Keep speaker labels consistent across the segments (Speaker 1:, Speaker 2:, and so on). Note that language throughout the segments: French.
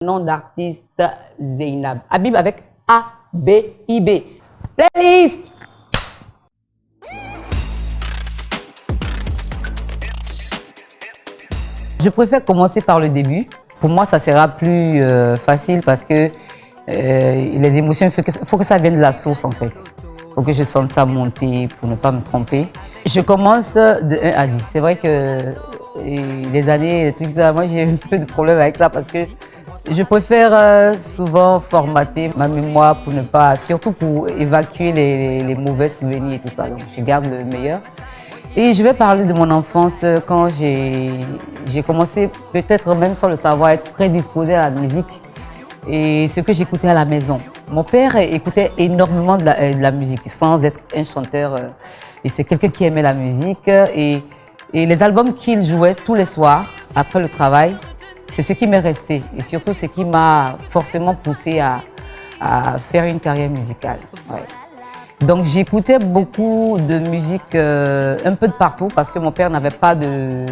Speaker 1: Nom d'artiste Zeynab. Habib avec A-B-I-B. Playlist. Je préfère commencer par le début. Pour moi, ça sera plus facile parce que les émotions, il faut que ça vienne de la source en fait. Il faut que je sente ça monter pour ne pas me tromper. Je commence de 1 à 10. C'est vrai que les années, tout ça, moi j'ai un peu de problème avec ça parce que je préfère souvent formater ma mémoire pour ne pas, surtout pour évacuer les mauvais souvenirs et tout ça. Donc je garde le meilleur. Et je vais parler de mon enfance quand j'ai commencé, peut-être même sans le savoir, être prédisposée à la musique et ce que j'écoutais à la maison. Mon père écoutait énormément de la musique sans être un chanteur. Et c'est quelqu'un qui aimait la musique. Et les albums qu'il jouait tous les soirs, après le travail, c'est ce qui m'est resté. Et surtout, ce qui m'a forcément poussé à faire une carrière musicale. Ouais. Donc j'écoutais beaucoup de musique un peu de partout parce que mon père n'avait pas de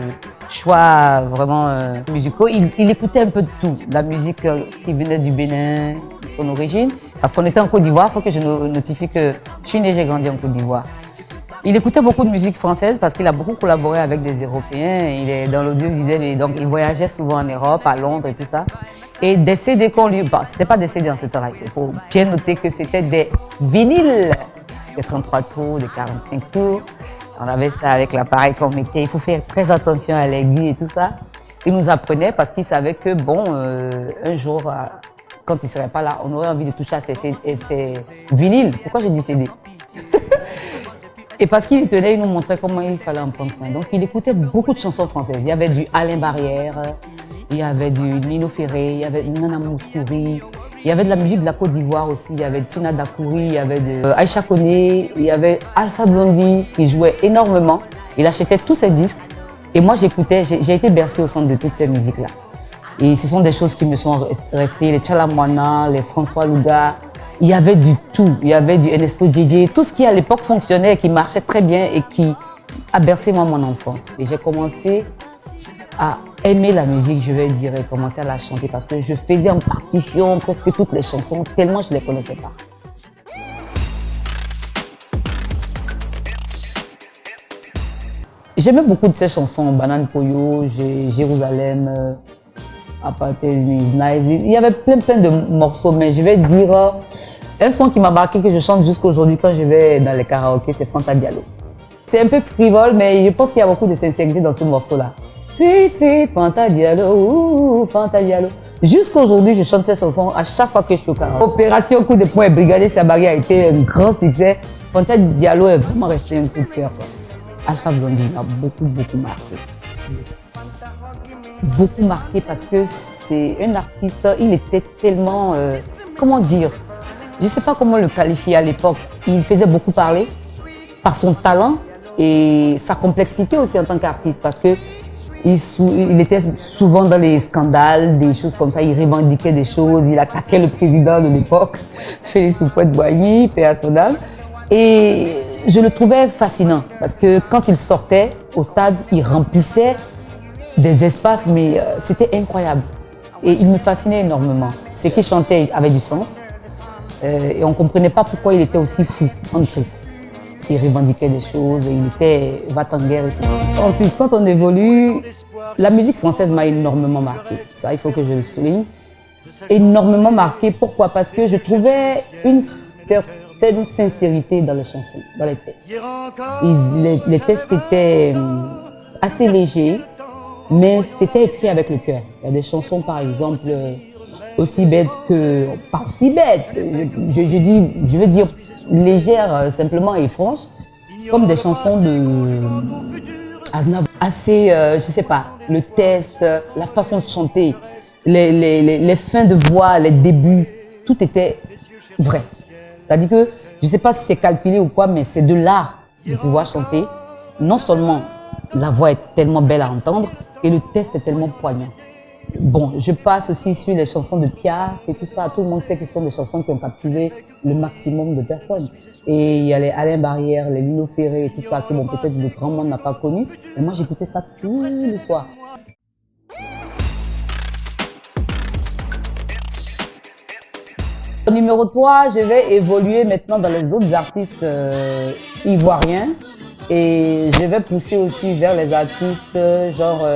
Speaker 1: choix vraiment musicaux. Il écoutait un peu de tout, la musique qui venait du Bénin, son origine. Parce qu'on était en Côte d'Ivoire, il faut que je notifie que je suis née, j'ai grandi en Côte d'Ivoire. Il écoutait beaucoup de musique française parce qu'il a beaucoup collaboré avec des Européens. Il est dans l'audiovisuel, donc il voyageait souvent en Europe, à Londres et tout ça. Et des CD qu'on lui... Bon, c'était pas des CD en ce temps-là, il faut bien noter que c'était des vinyles. Des 33 tours, des 45 tours. On avait ça avec l'appareil qu'on mettait. Il faut faire très attention à l'aiguille et tout ça. Il nous apprenait parce qu'il savait que, bon, un jour, quand il ne serait pas là, on aurait envie de toucher à ces vinyles. Pourquoi j'ai dit CD? Et parce qu'il tenait, il nous montrait comment il fallait en prendre soin. Donc, il écoutait beaucoup de chansons françaises. Il y avait du Alain Barrière, il y avait du Nino Ferré, il y avait Nana Mouskouri. Il y avait de la musique de la Côte d'Ivoire aussi, il y avait Tina Dakouri, il y avait de Aïcha Koné, il y avait Alpha Blondy qui jouait énormément. Il achetait tous ses disques et moi j'écoutais, j'ai été bercée au son de toutes ces musiques-là. Et ce sont des choses qui me sont restées, les Tchalamouana, les François Louga. Il y avait du tout, il y avait du Ernesto DJ, tout ce qui à l'époque fonctionnait et qui marchait très bien et qui a bercé moi mon enfance. Et j'ai commencé à aimer la musique, je vais dire, et commencer à la chanter parce que je faisais en partition presque toutes les chansons, tellement je ne les connaissais pas. J'aimais beaucoup de ces chansons, Banane Poyo, Jérusalem, Apartheid is Nice. Il y avait plein de morceaux, mais je vais dire, un son qui m'a marqué, que je chante jusqu'à aujourd'hui quand je vais dans les karaokés, c'est Fanta Diallo. C'est un peu frivole, mais je pense qu'il y a beaucoup de sincérité dans ce morceau-là. Sweet, sweet, Fanta Diallo, Fanta Diallo. Jusqu'à aujourd'hui, je chante cette chanson à chaque fois que je suis au karaoké. Opération Coup de poing et Brigadier Sabari a été un grand succès. Fanta Diallo est vraiment resté un coup de cœur. Alpha Blondy m'a beaucoup marqué. Beaucoup marqué parce que c'est un artiste, il était tellement, comment dire, je ne sais pas comment le qualifier à l'époque. Il faisait beaucoup parler par son talent et sa complexité aussi en tant qu'artiste parce que il était souvent dans les scandales, des choses comme ça, il revendiquait des choses, il attaquait le président de l'époque, Félix Houphouët-Boigny, paix à son âme. Et je le trouvais fascinant parce que quand il sortait au stade, il remplissait des espaces, mais c'était incroyable. Et il me fascinait énormément. Ce qu'il chantait avait du sens et on ne comprenait pas pourquoi il était aussi fou en griffe. Parce qu'il revendiquait des choses, il était va-t-en-guerre et tout. Ensuite, quand on évolue, la musique française m'a énormément marqué. Ça, il faut que je le souligne. Énormément marqué. Pourquoi? Parce que je trouvais une certaine sincérité dans les chansons, dans les textes. Les textes étaient assez légers, mais c'était écrit avec le cœur. Il y a des chansons, par exemple, aussi bêtes que... Pas aussi bêtes, je veux dire légères simplement et franches, comme des chansons de Aznavour. Assez, je sais pas, le texte, la façon de chanter, les fins de voix, les débuts, tout était vrai. C'est-à-dire que, je sais pas si c'est calculé ou quoi, mais c'est de l'art de pouvoir chanter. Non seulement la voix est tellement belle à entendre, et le texte est tellement poignant. Bon, je passe aussi sur les chansons de Piaf et tout ça. Tout le monde sait que ce sont des chansons qui ont captivé le maximum de personnes. Et il y a les Alain Barrière, les Nino Ferré et tout ça que bon, peut-être le grand monde n'a pas connu. Mais moi, j'écoutais ça tous les soirs. Au numéro 3, je vais évoluer maintenant dans les autres artistes ivoiriens et je vais pousser aussi vers les artistes genre,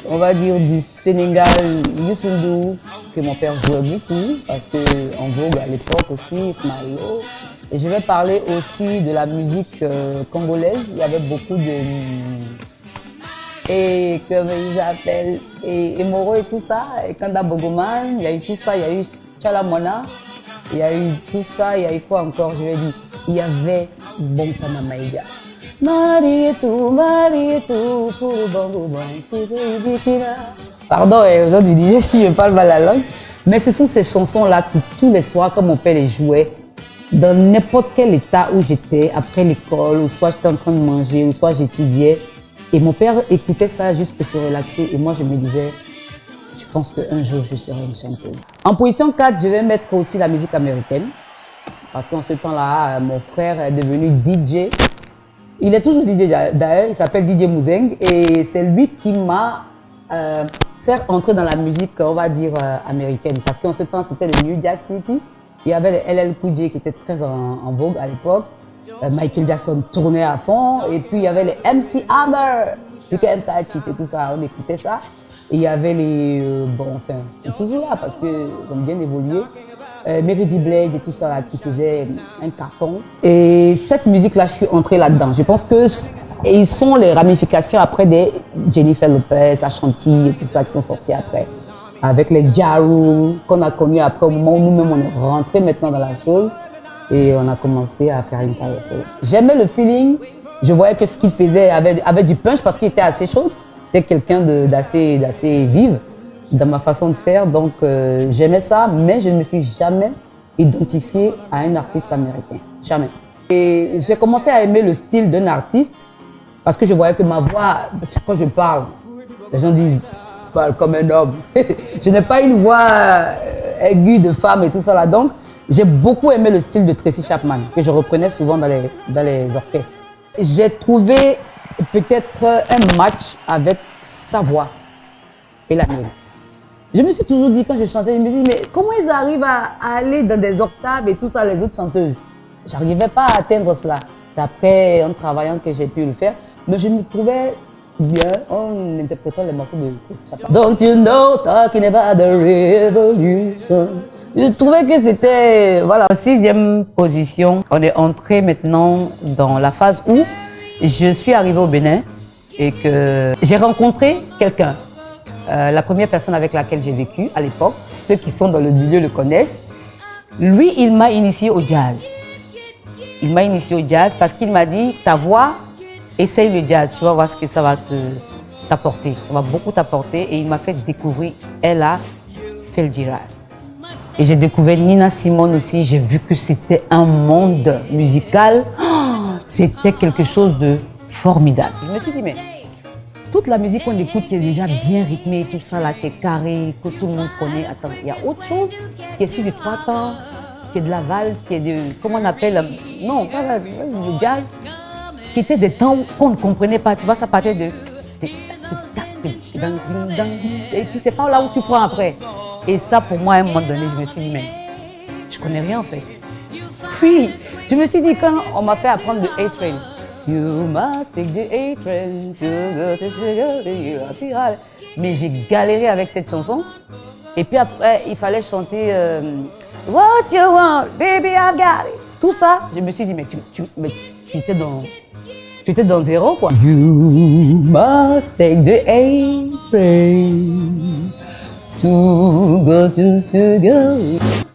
Speaker 1: on va dire du Sénégal, Youssou N'Dour, que mon père jouait beaucoup parce que en vogue à l'époque aussi, Ismaël. Et je vais parler aussi de la musique congolaise. Il y avait beaucoup de... Et comme ils appellent, et Moro et tout ça, et Kanda Bogoman, il y a eu tout ça, il y a eu Chalamona, il y a eu tout ça, il y a eu quoi encore, je vais dire. Il y avait Bonkana Maïga. Marie et tout, pour le bango, pardon, aujourd'hui, je parle mal la langue, mais ce sont ces chansons-là qui, tous les soirs, quand mon père les jouait, dans n'importe quel état où j'étais, après l'école, ou soit j'étais en train de manger, ou soit j'étudiais, et mon père écoutait ça juste pour se relaxer. Et moi, je me disais, je pense qu'un jour, je serai une chanteuse. En position 4, je vais mettre aussi la musique américaine. Parce qu'en ce temps-là, mon frère est devenu DJ. Il est toujours DJ d'ailleurs, il s'appelle DJ Mouzeng. Et c'est lui qui m'a fait entrer dans la musique, on va dire, américaine. Parce qu'en ce temps, c'était le New Jack City. Il y avait le LL Cool J qui était très en vogue à l'époque. Michael Jackson tournait à fond, et puis il y avait les MC Hammer, You Can't Touch It et tout ça, on écoutait ça. Et il y avait les, bon enfin, ils sont toujours là parce qu'ils ont bien évolué. Mary J. Blige et tout ça là, qui faisait un carton. Et cette musique-là, je suis entrée là-dedans. Je pense que ils sont les ramifications après des Jennifer Lopez, Ashanti et tout ça qui sont sortis après. Avec les Jaru qu'on a connus après, au moment où nous-mêmes on est rentrés maintenant dans la chose. Et on a commencé à faire une carrière solo. J'aimais le feeling, je voyais que ce qu'il faisait avait du punch parce qu'il était assez chaud. C'était quelqu'un d'assez vive dans ma façon de faire, donc j'aimais ça, mais je ne me suis jamais identifiée à un artiste américain, jamais. Et j'ai commencé à aimer le style d'un artiste parce que je voyais que ma voix, quand je parle, les gens disent « parle comme un homme ». Je n'ai pas une voix aiguë de femme et tout ça là, donc j'ai beaucoup aimé le style de Tracy Chapman, que je reprenais souvent dans les orchestres. J'ai trouvé peut-être un match avec sa voix et la mienne. Je me suis toujours dit, quand je chantais, je me dis, mais comment ils arrivent à aller dans des octaves et tout ça, les autres chanteuses? J'arrivais pas à atteindre cela. C'est après, en travaillant, que j'ai pu le faire. Mais je me trouvais bien en interprétant les morceaux de Tracy Chapman. Don't you know, talking about the revolution. Je trouvais que c'était, voilà. En 6e position, on est entré maintenant dans la phase où je suis arrivée au Bénin et que j'ai rencontré quelqu'un. La première personne avec laquelle j'ai vécu à l'époque, ceux qui sont dans le milieu le connaissent. Lui, il m'a initié au jazz. Il m'a initié au jazz parce qu'il m'a dit, ta voix, essaye le jazz, tu vas voir ce que ça va t'apporter. Ça va beaucoup t'apporter. Et il m'a fait découvrir Ella Fitzgerald. Et j'ai découvert Nina Simone aussi, j'ai vu que c'était un monde musical, c'était quelque chose de formidable. Je me suis dit, mais toute la musique qu'on écoute qui est déjà bien rythmée, tout ça là, qui est carré, que tout le monde connaît, attends, il y a autre chose qui est sur du 3 temps, qui est de la valse, qui est de, comment on appelle, non, pas valse, le jazz, qui était des temps qu'on ne comprenait pas, tu vois, ça partait de... Et tu sais pas là où tu prends après. Et ça, pour moi, à un moment donné, je me suis dit, mais je connais rien en fait. Puis, je me suis dit, quand on m'a fait apprendre le A-Train, You must take the A-Train to go to sugar, mais j'ai galéré avec cette chanson. Et puis après, il fallait chanter What you want, baby, I've got it. Tout ça, je me suis dit, mais tu étais dans zéro, quoi. You must take the A-Train to go to sugar.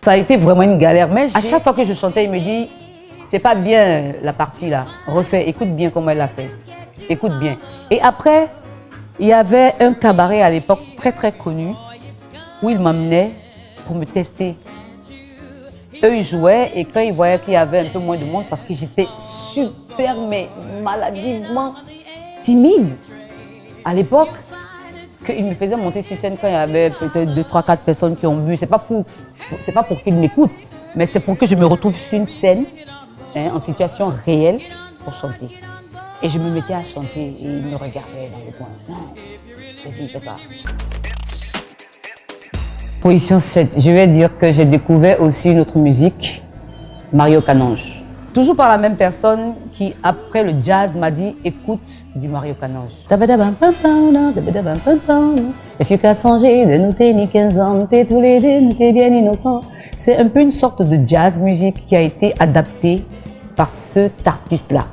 Speaker 1: Ça a été vraiment une galère, mais à chaque fois que je chantais, il me dit, c'est pas bien la partie là, refais, écoute bien comment elle l'a fait, écoute bien. Et après, il y avait un cabaret à l'époque très connu où il m'amenait pour me tester. Eux, ils jouaient et quand ils voyaient qu'il y avait un peu moins de monde, parce que j'étais super, mais maladivement timide à l'époque, qu'ils me faisaient monter sur scène quand il y avait peut-être 2, 3, 4 personnes qui ont bu. C'est pas pour qu'ils m'écoutent, mais c'est pour que je me retrouve sur une scène, hein, en situation réelle, pour chanter. Et je me mettais à chanter et ils me regardaient dans le coin. Non, vas-y, fais ça. Position 7, je vais dire que j'ai découvert aussi une autre musique, Mario Canonge. Toujours par la même personne qui, après le jazz, m'a dit écoute du Mario Canonge. Est-ce que tu as songé de nous tenir 15 ans, t'es tous les deux, nous t'es bien innocents. C'est un peu une sorte de jazz musique qui a été adaptée par cet artiste-là.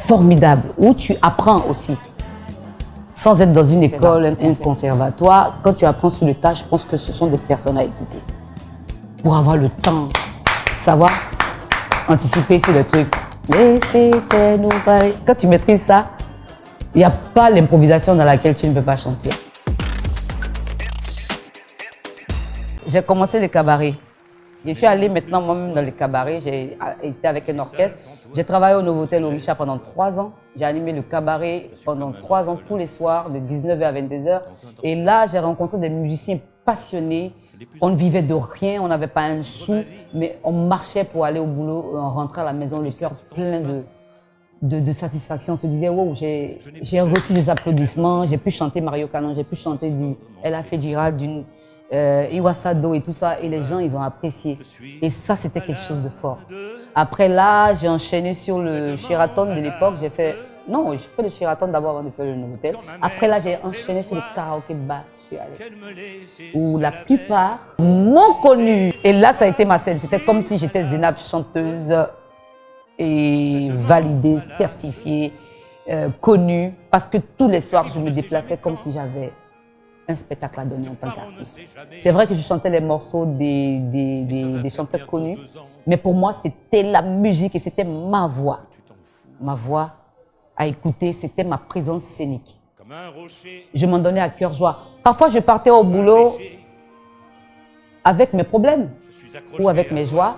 Speaker 1: Formidable, où tu apprends aussi. Sans être dans une école, un conservatoire, quand tu apprends sur le tas, je pense que ce sont des personnes à écouter. Pour avoir le temps, savoir anticiper sur le truc. Laissez-nous parler. Quand tu maîtrises ça, il n'y a pas l'improvisation dans laquelle tu ne peux pas chanter. J'ai commencé le cabaret. Je suis allée maintenant moi-même dans les cabarets. J'ai été avec un orchestre. J'ai travaillé au Novotel Orisha pendant 3 ans. J'ai animé le cabaret pendant 3 ans tous les soirs de 19h à 22h. Et là, j'ai rencontré des musiciens passionnés. On ne vivait de rien, on n'avait pas un sou, mais on marchait pour aller au boulot, on rentrait à la maison, le cœur plein de satisfaction. On se disait, wow, j'ai reçu des applaudissements, j'ai pu chanter Mario Canonge, j'ai pu chanter du Ella Fitzgerald, du Iwasado et tout ça, et les gens, ils ont apprécié. Et ça, c'était quelque chose de fort. Après là, j'ai enchaîné sur le Sheraton de l'époque, j'ai fait le Sheraton d'abord avant de faire le Novotel. Après là, j'ai enchaîné sur le karaoké bar. Où la plupart m'ont connue. Et là, ça a été ma scène. C'était comme si j'étais Zénab, chanteuse et validée, certifiée, connue. Parce que tous les soirs, je me déplaçais comme si j'avais un spectacle à donner en tant qu'artiste. C'est vrai que je chantais les morceaux des chanteurs connus, mais pour moi, c'était la musique et c'était ma voix. Ma voix à écouter, c'était ma présence scénique. Je m'en donnais à cœur joie. Parfois, je partais au boulot avec mes problèmes ou avec mes joies,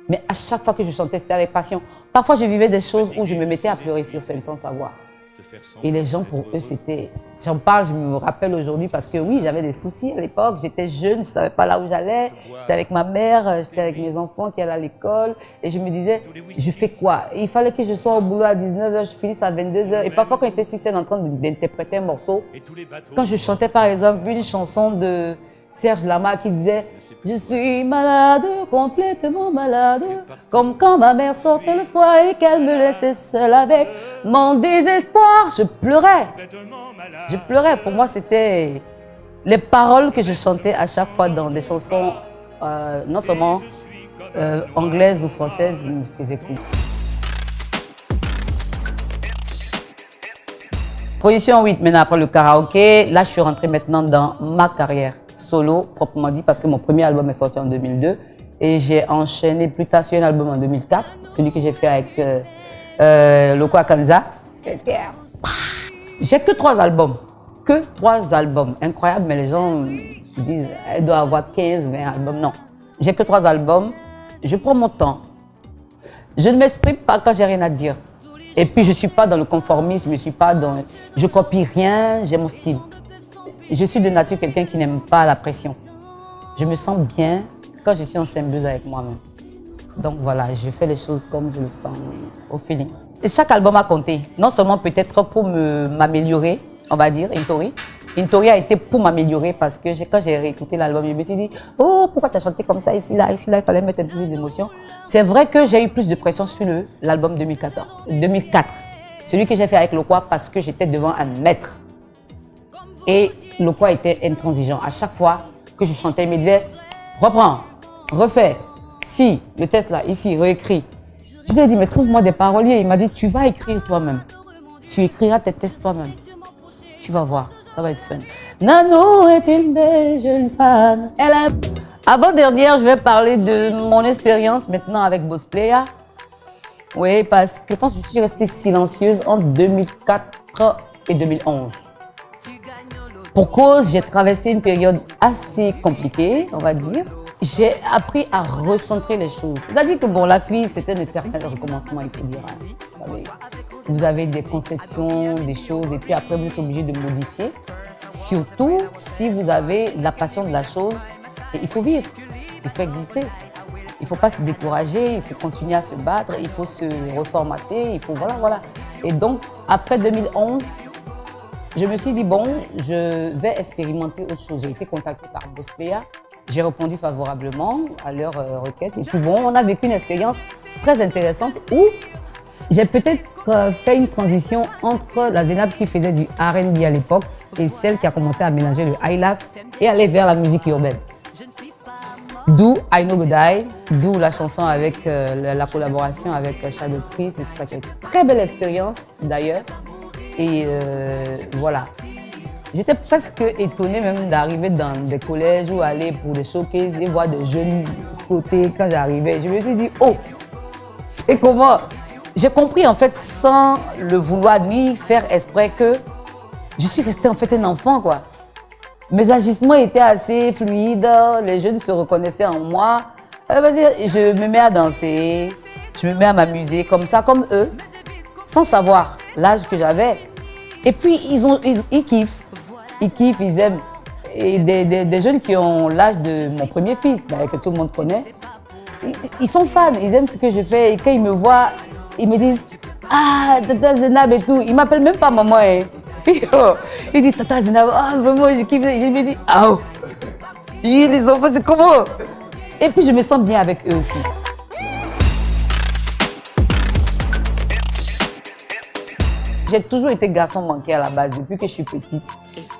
Speaker 1: mais à chaque fois que je chantais, c'était avec passion. Parfois, je vivais des choses où je me mettais à pleurer sur scène sans savoir. Et les gens, pour eux, c'était... J'en parle, je me rappelle aujourd'hui parce que oui, j'avais des soucis à l'époque. J'étais jeune, je ne savais pas là où j'allais. J'étais avec ma mère, j'étais avec mes enfants qui allaient à l'école. Et je me disais, je fais quoi? Et il fallait que je sois au boulot à 19h, je finisse à 22h. Et parfois, quand j'étais sur scène en train d'interpréter un morceau, quand je chantais par exemple une chanson de Serge Lama qui disait « Je suis malade, complètement malade, comme quand ma mère sortait le soir et qu'elle me laissait seule avec mon désespoir. » Je pleurais. Je pleurais. Pour moi, c'était les paroles que je chantais à chaque fois dans des chansons, non seulement anglaises ou françaises, me faisaient coup. Position 8, maintenant après le karaoké, là je suis rentrée maintenant dans ma carrière solo, proprement dit, parce que mon premier album est sorti en 2002 et j'ai enchaîné plus tard sur un album en 2004, celui que j'ai fait avec Loko Akanza. J'ai que 3 albums, incroyable, mais les gens disent elle doit avoir 15, 20 albums, non. J'ai que 3 albums, je prends mon temps, je ne m'exprime pas quand j'ai rien à dire. Et puis je ne suis pas dans le conformisme, je copie rien, j'ai mon style. Je suis de nature quelqu'un qui n'aime pas la pression. Je me sens bien quand je suis en symbiose avec moi-même. Donc voilà, je fais les choses comme je le sens, au feeling. Et chaque album a compté, non seulement peut-être pour m'améliorer, on va dire, Intori. Intori a été pour m'améliorer parce que quand j'ai réécouté l'album, je me suis dit « Oh, pourquoi tu as chanté comme ça, ici, là, il fallait mettre un peu plus d'émotion. » C'est vrai que j'ai eu plus de pression sur l'album 2004. Celui que j'ai fait avec Loko parce que j'étais devant un maître. Et Loko était intransigeant. À chaque fois que je chantais, il me disait « Reprends, refais, si, le test là, ici, réécris. » Je lui ai dit « Mais trouve-moi des paroliers. » Il m'a dit « Tu vas écrire toi-même. Tu écriras tes tests toi-même. Tu vas voir. » Ça va être fun. Nanou est une belle jeune femme. Avant-dernière, je vais parler de mon expérience maintenant avec Boss Player. Oui, parce que je pense que je suis restée silencieuse entre 2004 et 2011. Pour cause, j'ai traversé une période assez compliquée, on va dire. J'ai appris à recentrer les choses. C'est-à-dire que bon, la fille, c'était un éternel recommencement, il faut dire. Hein. Vous avez des conceptions, des choses, et puis après, vous êtes obligé de modifier. Surtout si vous avez la passion de la chose, et il faut vivre, il faut exister. Il ne faut pas se décourager, il faut continuer à se battre, il faut se reformater, il faut voilà. Et donc, après 2011, je me suis dit, bon, je vais expérimenter autre chose. J'ai été contactée par Boss Player j'ai répondu favorablement à leur requête. Et puis bon, on a vécu une expérience très intéressante où j'ai peut-être fait une transition entre la Zénab qui faisait du R&B à l'époque et celle qui a commencé à mélanger le high life et aller vers la musique urbaine. D'où I Know Go Die, d'où la chanson avec la collaboration avec Shadow Priest et tout ça, qui est une très belle expérience d'ailleurs. Et voilà. J'étais presque étonnée même d'arriver dans des collèges ou aller pour des showcases et voir des jeunes sauter quand j'arrivais. Je me suis dit, oh, c'est comment? J'ai compris en fait sans le vouloir ni faire exprès que je suis restée en fait un enfant quoi. Mes agissements étaient assez fluides, les jeunes se reconnaissaient en moi. Vas-y, je me mets à danser, je me mets à m'amuser comme ça, comme eux, sans savoir l'âge que j'avais. Et puis ils kiffent, ils aiment. Et des jeunes qui ont l'âge de mon premier fils, que tout le monde connaît, ils sont fans, ils aiment ce que je fais. Et quand ils me voient, ils me disent « Ah, Tata Zénab et tout ». Ils ne m'appellent même pas maman. Hein. Ils disent Tata Zénab, ah vraiment je kiffe. Je me dis ah oh. Les enfants c'est comment? Et puis je me sens bien avec eux aussi. J'ai toujours été garçon manqué à la base depuis que je suis petite.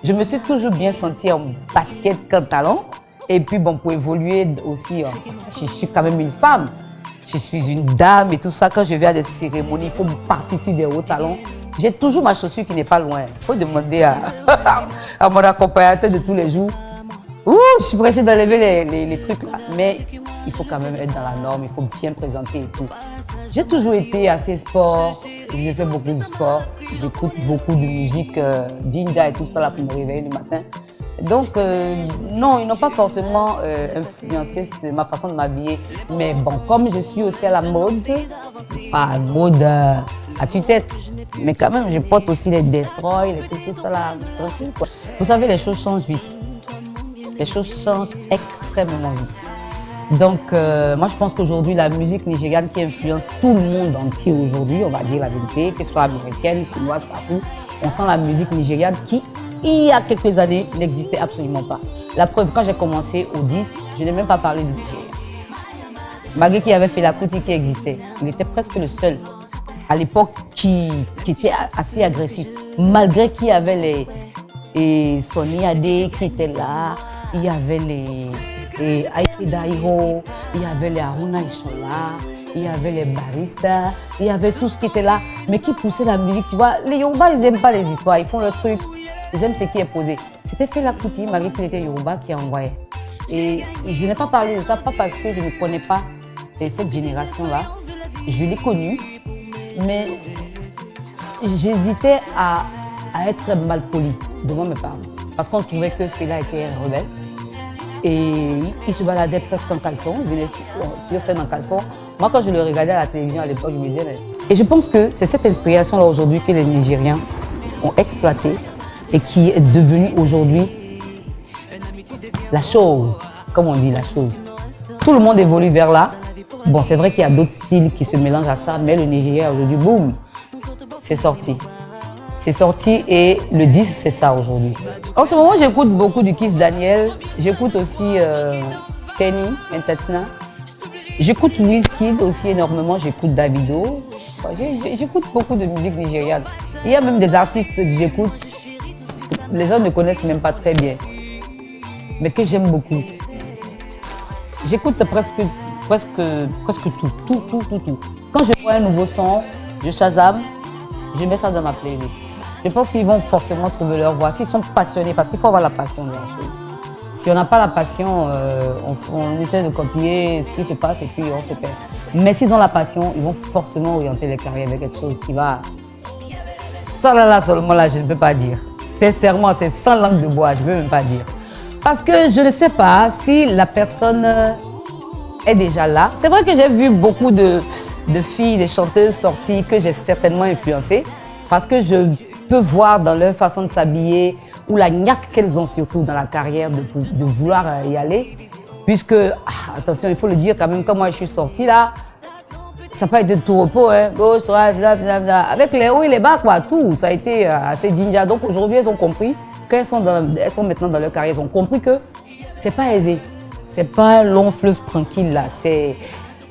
Speaker 1: Je me suis toujours bien sentie en basket qu'en talent. Et puis bon, pour évoluer aussi, je suis quand même une femme. Je suis une dame et tout ça. Quand je vais à des cérémonies, il faut participer des hauts talents. J'ai toujours ma chaussure qui n'est pas loin. Il faut demander à mon accompagnateur de tous les jours. Ouh, je suis pressée d'enlever les trucs là. Mais il faut quand même être dans la norme, il faut bien présenter et tout. J'ai toujours été assez sport. Je fais beaucoup de sport. J'écoute beaucoup de musique, Jinja et tout ça là pour me réveiller le matin. Donc, non, ils n'ont pas forcément influencé ma façon de m'habiller. Mais bon, comme je suis aussi à la mode, pas mode à tue-tête, mais quand même, je porte aussi les Destroy, tout ça là, tranquille quoi. Vous savez, les choses changent vite. Les choses changent extrêmement vite. Donc, moi, je pense qu'aujourd'hui, la musique nigériane qui influence tout le monde entier aujourd'hui, on va dire la vérité, que ce soit américaine, chinoise, partout, on sent la musique nigériane qui, il y a quelques années, n'existait absolument pas. La preuve, quand j'ai commencé au 10, je n'ai même pas parlé du Nigeria. Malgré qu'il y avait Fela Kuti qui existait, il était presque le seul à l'époque qui était assez agressif. Malgré qu'il y avait les Sonny Ade qui étaient là, il y avait les Aïe Dairo, il y avait les Aruna Ishola, il y avait les baristas, il y avait tout ce qui était là, mais qui poussait la musique. Tu vois, les Yoruba, ils n'aiment pas les histoires, ils font leur truc. Ils aiment ce qui est posé. C'était Fela Kuti, malgré qu'il était Yoruba, qui envoyait. Et je n'ai pas parlé de ça, pas parce que je ne connais pas cette génération-là. Je l'ai connue, mais j'hésitais à être mal poli devant mes parents. Parce qu'on trouvait que Fela était un rebelle. Et il se baladait presque en caleçon, il venait sur scène en caleçon. Moi, quand je le regardais à la télévision à l'époque, je me disais... Mais... Et je pense que c'est cette inspiration-là aujourd'hui que les Nigériens ont exploité et qui est devenue aujourd'hui la chose, comme on dit, la chose. Tout le monde évolue vers là. Bon, c'est vrai qu'il y a d'autres styles qui se mélangent à ça, mais le Nigeria aujourd'hui, boum, c'est sorti. C'est sorti et le 10, c'est ça aujourd'hui. En ce moment, j'écoute beaucoup du Kiss Daniel. J'écoute aussi Kenny Entertainer. J'écoute Wizkid aussi énormément. J'écoute Davido. J'écoute beaucoup de musique nigériane. Il y a même des artistes que j'écoute. Les gens ne connaissent même pas très bien, mais que j'aime beaucoup. J'écoute presque tout. Quand je vois un nouveau son, je Shazam, je mets ça dans ma playlist. Je pense qu'ils vont forcément trouver leur voix. S'ils sont passionnés, parce qu'il faut avoir la passion de la chose. Si on n'a pas la passion, on essaie de copier ce qui se passe et puis on se perd. Mais s'ils ont la passion, ils vont forcément orienter les carrières vers quelque chose qui va... Ça là seulement là, je ne peux pas dire. Sincèrement, c'est sans langue de bois, je ne peux même pas dire. Parce que je ne sais pas si la personne est déjà là. C'est vrai que j'ai vu beaucoup de filles, des chanteuses sorties que j'ai certainement influencées. Parce que je peux voir dans leur façon de s'habiller ou la niaque qu'elles ont surtout dans la carrière de vouloir y aller. Puisque, attention, il faut le dire quand même, quand moi je suis sortie là, ça n'a pas été tout repos, hein. Gauche, droite, avec les hauts et les bas, quoi, tout. Ça a été assez Jinja. Donc aujourd'hui, elles ont compris, quand elles sont maintenant dans leur carrière, elles ont compris que c'est pas aisé. C'est pas un long fleuve tranquille là. C'est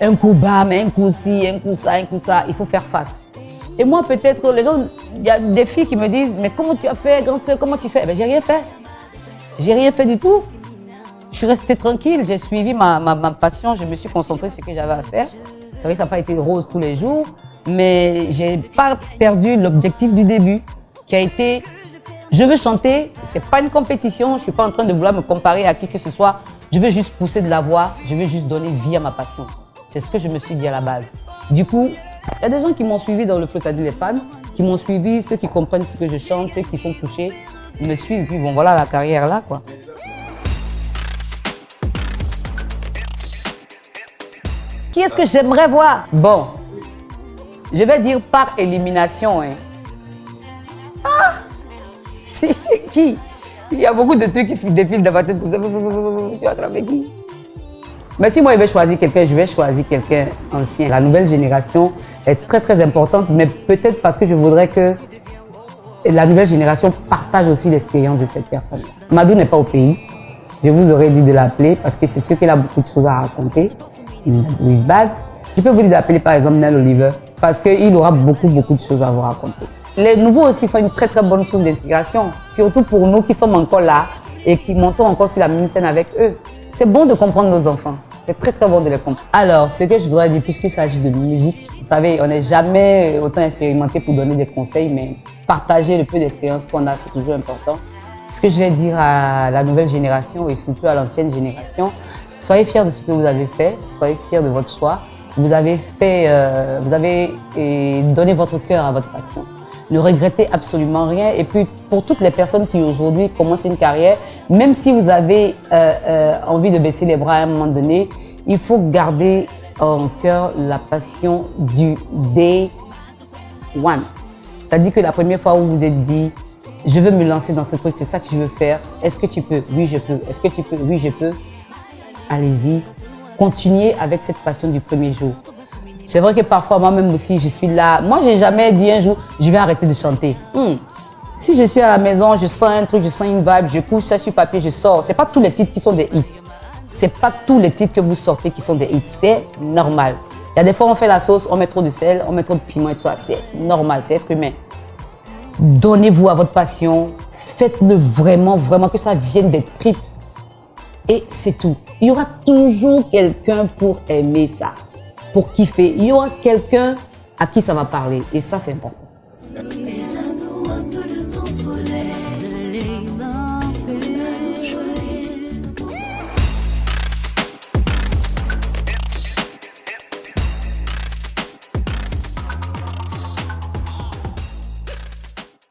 Speaker 1: un coup bas, mais un coup ci, un coup ça, un coup ça. Il faut faire face. Et moi, peut-être, les gens, il y a des filles qui me disent, mais comment tu as fait, grande sœur, comment tu fais? Ben, j'ai rien fait. J'ai rien fait du tout. Je suis restée tranquille, j'ai suivi ma passion, je me suis concentrée sur ce que j'avais à faire. C'est vrai que ça n'a pas été rose tous les jours, mais je n'ai pas perdu l'objectif du début, qui a été, je veux chanter, ce n'est pas une compétition, je ne suis pas en train de vouloir me comparer à qui que ce soit, je veux juste pousser de la voix, je veux juste donner vie à ma passion. C'est ce que je me suis dit à la base. Du coup, il y a des gens qui m'ont suivi dans le flow, c'est-à-dire les fans, qui m'ont suivi, ceux qui comprennent ce que je chante, ceux qui sont touchés, ils me suivent, et puis bon, voilà la carrière là, quoi. Qui est-ce que j'aimerais voir? Bon, je vais dire par élimination. Hein. Ah! C'est qui? Il y a beaucoup de trucs qui défilent dans ma tête comme ça. Tu vas attraper qui? Mais si moi je vais choisir quelqu'un, je vais choisir quelqu'un ancien. La nouvelle génération est très très importante, mais peut-être parce que je voudrais que la nouvelle génération partage aussi l'expérience de cette personne. Madou n'est pas au pays. Je vous aurais dit de l'appeler parce que c'est sûr qu'elle a beaucoup de choses à raconter. Bad. Je peux vous dire d'appeler par exemple Nel Oliver parce qu'il aura beaucoup de choses à vous raconter. Les nouveaux aussi sont une très très bonne source d'inspiration, surtout pour nous qui sommes encore là et qui montons encore sur la même scène avec eux. C'est bon de comprendre nos enfants, c'est très très bon de les comprendre. Alors, ce que je voudrais dire, puisqu'il s'agit de musique, vous savez, on n'est jamais autant expérimenté pour donner des conseils, mais partager le peu d'expérience qu'on a, c'est toujours important. Ce que je vais dire à la nouvelle génération et surtout à l'ancienne génération, soyez fiers de ce que vous avez fait, soyez fiers de votre choix. Vous avez donné votre cœur à votre passion. Ne regrettez absolument rien. Et puis, pour toutes les personnes qui aujourd'hui commencent une carrière, même si vous avez envie de baisser les bras à un moment donné, il faut garder en cœur la passion du day one. C'est-à-dire que la première fois où vous vous êtes dit, je veux me lancer dans ce truc, c'est ça que je veux faire. Est-ce que tu peux? Oui, je peux. Est-ce que tu peux? Oui, je peux. Allez-y, continuez avec cette passion du premier jour. C'est vrai que parfois, moi-même aussi, je suis là. Moi, j'ai jamais dit un jour, je vais arrêter de chanter. Si je suis à la maison, je sens un truc, je sens une vibe, je couche ça sur papier, je sors. C'est pas tous les titres qui sont des hits. C'est pas tous les titres que vous sortez qui sont des hits. C'est normal. Il y a des fois, on fait la sauce, on met trop de sel, on met trop de piment et tout ça. C'est normal, c'est être humain. Donnez-vous à votre passion. Faites-le vraiment, vraiment, que ça vienne des tripes. Et c'est tout. Il y aura toujours quelqu'un pour aimer ça, pour kiffer. Il y aura quelqu'un à qui ça va parler. Et ça, c'est important.